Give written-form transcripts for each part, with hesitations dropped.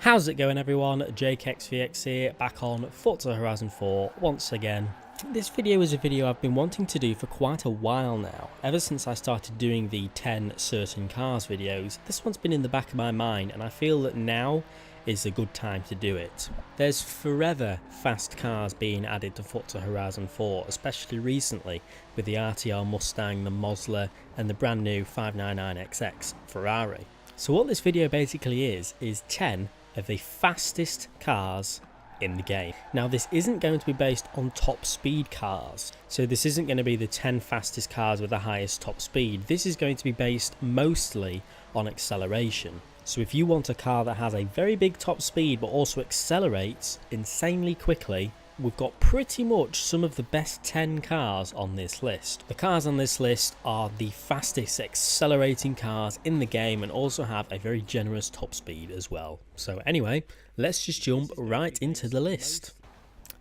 How's it going everyone? JakeXVX here, back on Forza Horizon 4 once again. This video is a video I've been wanting to do for quite a while now. Ever since I started doing the 10 certain cars videos, this one's been in the back of my mind and I feel that now is a good time to do it. There's forever fast cars being added to Forza Horizon 4, especially recently with the RTR Mustang, the Mosler and the brand new 599XX Ferrari. So what this video basically is 10 of the fastest cars in the game. Now this isn't going to be based on top speed cars, so this isn't going to be the 10 fastest cars with the highest top speed. This is going to be based mostly on acceleration. So if you want a car that has a very big top speed but also accelerates insanely quickly, we've got pretty much some of the best 10 cars on this list. The cars on this list are the fastest accelerating cars in the game and also have a very generous top speed as well. So anyway, let's just jump right into the list.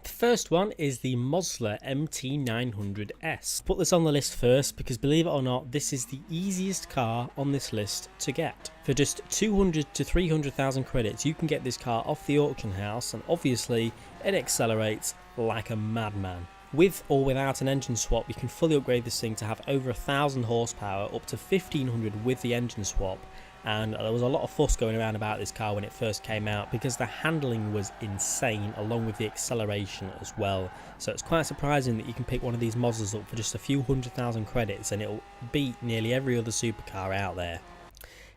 The first one is the Mosler MT900S. Put this on the list first because, believe it or not, this is the easiest car on this list to get. For just 200 to 300,000 credits, you can get this car off the auction house, and obviously it accelerates like a madman. With or without an engine swap, you can fully upgrade this thing to have over 1,000 horsepower, up to 1,500 with the engine swap. And there was a lot of fuss going around about this car when it first came out because the handling was insane along with the acceleration as well. So it's quite surprising that you can pick one of these Moslers up for just a few 100,000 credits and it'll beat nearly every other supercar out there.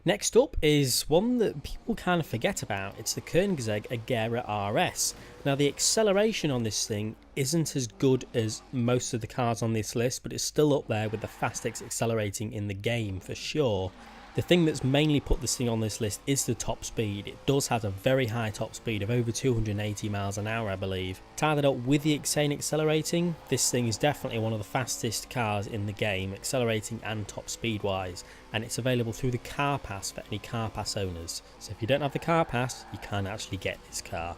Next up is one that people kind of forget about. It's the Koenigsegg Agera RS. Now the acceleration on this thing isn't as good as most of the cars on this list, but it's still up there with the fastest accelerating in the game for sure. The thing that's mainly put this thing on this list is the top speed. It does have a very high top speed of over 280 miles an hour, I believe. Tie that up with the insane accelerating, this thing is definitely one of the fastest cars in the game, accelerating and top speed wise. And it's available through the car pass for any car pass owners. So if you don't have the car pass, you can't actually get this car.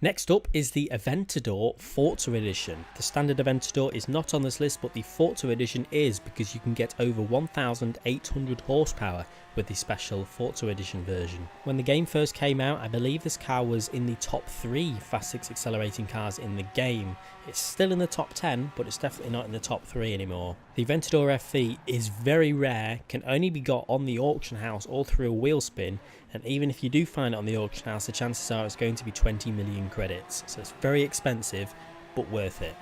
Next up is the Aventador Forza Edition. The standard Aventador is not on this list, but the Forza Edition is, because you can get over 1,800 horsepower with the special Forza Edition version. When the game first came out, I believe this car was in the top 3 fastest accelerating cars in the game. It's still in the top 10, but it's definitely not in the top 3 anymore. The Aventador EFI is very rare, can only be got on the auction house or through a wheel spin, and even if you do find it on the auction house, the chances are it's going to be 20 million credits. So it's very expensive, but worth it.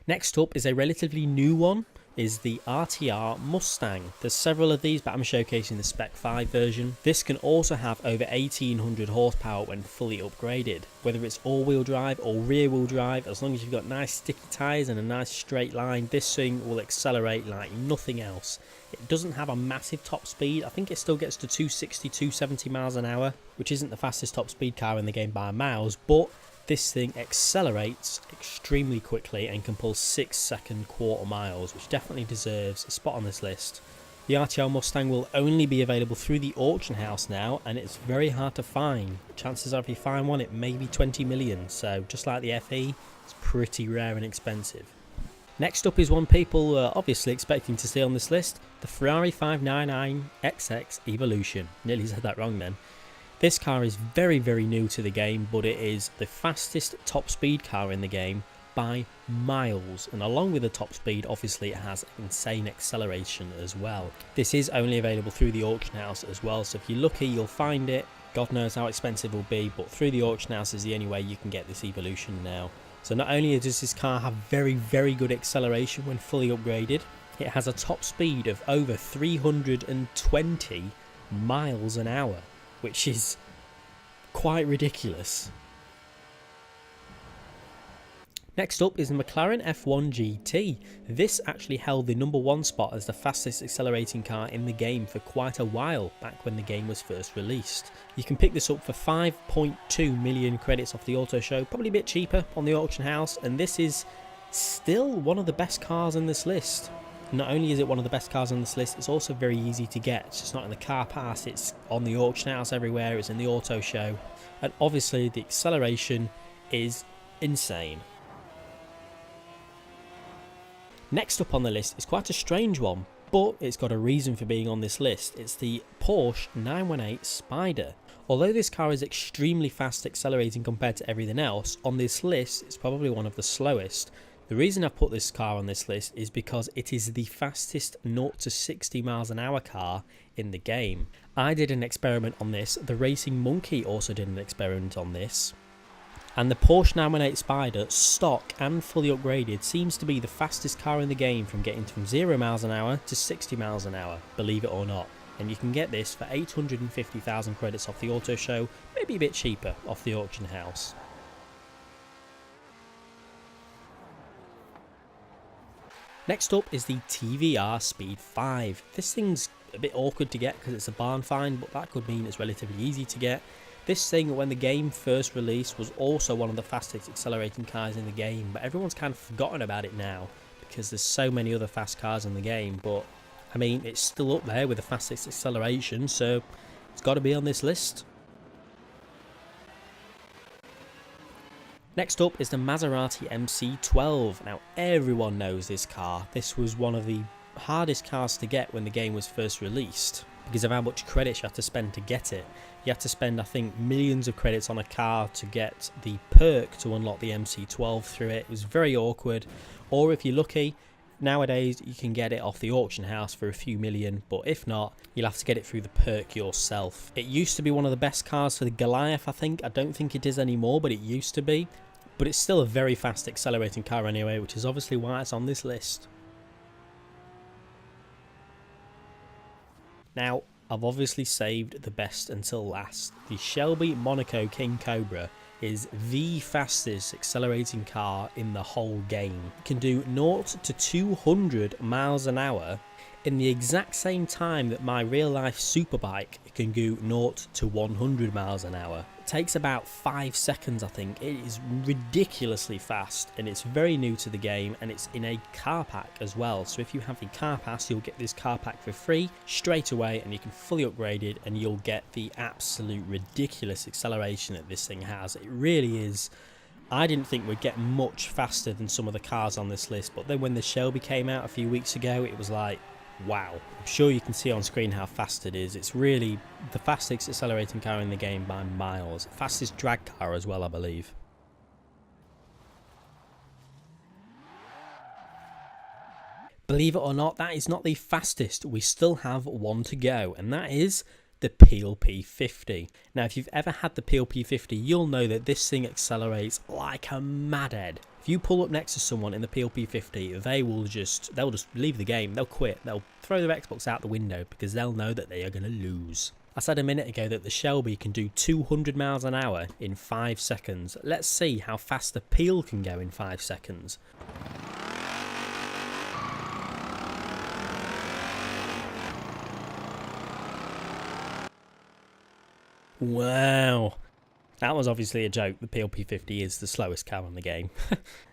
Next up is a relatively new one, is the RTR Mustang. There's several of these, but I'm showcasing the Spec 5 version. This can also have over 1,800 horsepower when fully upgraded. Whether it's all-wheel drive or rear-wheel drive, as long as you've got nice sticky tyres and a nice straight line, this thing will accelerate like nothing else. It doesn't have a massive top speed. I think it still gets to 260, 270 miles an hour, which isn't the fastest top speed car in the game by miles, but this thing accelerates extremely quickly and can pull 6-second quarter miles, which definitely deserves a spot on this list. The RTR Mustang will only be available through the auction house now, and it's very hard to find. Chances are if you find one, it may be 20 million, so just like the FE, it's pretty rare and expensive. Next up is one people are obviously expecting to see on this list, the Ferrari 599XX Evolution. Nearly said that wrong then. This car is very new to the game, but it is the fastest top speed car in the game by miles, and along with the top speed, obviously it has insane acceleration as well. This is only available through the auction house as well, so if you're lucky you'll find it. God knows how expensive it will be, but through the auction house is the only way you can get this Evolution now. So not only does this car have very good acceleration when fully upgraded, it has a top speed of over 320 miles an hour, which is quite ridiculous. Next up is the McLaren F1 GT. This actually held the #1 spot as the fastest accelerating car in the game for quite a while, back when the game was first released. You can pick this up for 5.2 million credits off the auto show, probably a bit cheaper on the auction house, and this is still one of the best cars in this list. Not only is it one of the best cars on this list, it's also very easy to get. It's just not in the car pass, it's on the auction house everywhere, it's in the auto show. And obviously the acceleration is insane. Next up on the list is quite a strange one. but it's got a reason for being on this list. It's the Porsche 918 Spider. Although this car is extremely fast accelerating compared to everything else, on this list it's probably one of the slowest. The reason I've put this car on this list is because it is the fastest 0 to 60 miles an hour car in the game. I did an experiment on this, the Racing Monkey also did an experiment on this, and the Porsche 918 Spider, stock and fully upgraded, seems to be the fastest car in the game from getting from 0 miles an hour to 60 miles an hour, believe it or not. And you can get this for 850,000 credits off the auto show, maybe a bit cheaper off the auction house. Next up is the TVR Speed 5. This thing's a bit awkward to get because it's a barn find, but that could mean it's relatively easy to get. This thing, when the game first released, was also one of the fastest accelerating cars in the game, but everyone's kind of forgotten about it now because there's so many other fast cars in the game. But I mean, it's still up there with the fastest acceleration, so it's got to be on this list. Next up is the Maserati MC12. Now, everyone knows this car. This was one of the hardest cars to get when the game was first released because of how much credits you had to spend to get it. You had to spend, I think, millions of credits on a car to get the perk to unlock the MC12 through it. It was very awkward. Or if you're lucky, nowadays you can get it off the auction house for a few million, but if not, you'll have to get it through the perk yourself. It used to be one of the best cars for the Goliath, I think. I don't think it is anymore, but it used to be. But it's still a very fast accelerating car anyway, which is obviously why it's on this list. Now, I've obviously saved the best until last. The Shelby Monaco King Cobra is the fastest accelerating car in the whole game. It can do 0 to 200 miles an hour in the exact same time that my real life superbike can go 0 to 100 miles an hour. It takes about 5 seconds, I think. It is ridiculously fast, and it's very new to the game, and it's in a car pack as well. So if you have a car pass, you'll get this car pack for free straight away, and you can fully upgrade it, and you'll get the absolute ridiculous acceleration that this thing has. It really is. I didn't think we'd get much faster than some of the cars on this list, but then when the Shelby came out a few weeks ago, it was like, wow. I'm sure you can see on screen how fast it is. It's really the fastest accelerating car in the game by miles. Fastest drag car as well, I believe. Believe it or not, that is not the fastest. We still have one to go, and that is the PLP50. Now, if you've ever had the PLP50, you'll know that this thing accelerates like a madhead. If you pull up next to someone in the PLP50, they'll just leave the game. They'll quit. They'll throw their Xbox out the window because they'll know that they are going to lose. I said a minute ago that the Shelby can do 200 miles an hour in 5 seconds. Let's see how fast the Peel can go in 5 seconds. Wow. That was obviously a joke. The PLP50 is the slowest car in the game.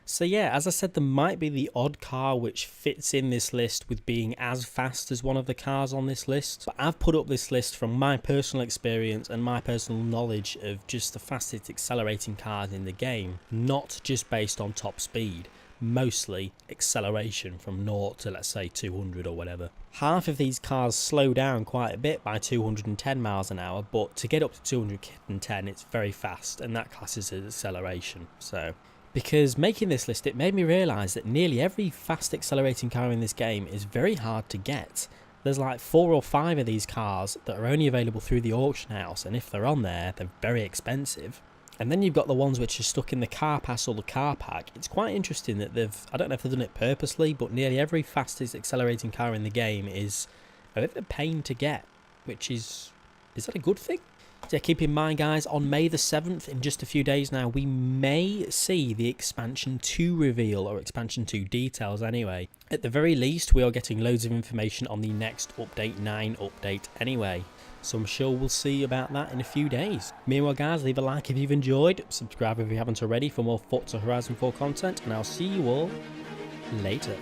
So yeah, as I said, there might be the odd car which fits in this list with being as fast as one of the cars on this list. But I've put up this list from my personal experience and my personal knowledge of just the fastest accelerating cars in the game, not just based on top speed. Mostly acceleration from 0 to, let's say, 200 or whatever. Half of these cars slow down quite a bit by 210 miles an hour, but to get up to 210 it's very fast, and that classes as acceleration. So, because making this list, it made me realise that nearly every fast accelerating car in this game is very hard to get. There's like 4 or 5 of these cars that are only available through the auction house, and if they're on there, they're very expensive. And then you've got the ones which are stuck in the car pass or the car pack. It's quite interesting that I don't know if they've done it purposely, but nearly every fastest accelerating car in the game is a bit of a pain to get, which is that a good thing? So keep in mind, guys, on May the 7th, in just a few days now, we may see the Expansion 2 reveal, or Expansion 2 details anyway. At the very least, we are getting loads of information on the next Update 9 update anyway. So I'm sure we'll see about that in a few days. Meanwhile, guys, leave a like if you've enjoyed, subscribe if you haven't already for more Forza Horizon 4 content, and I'll see you all later.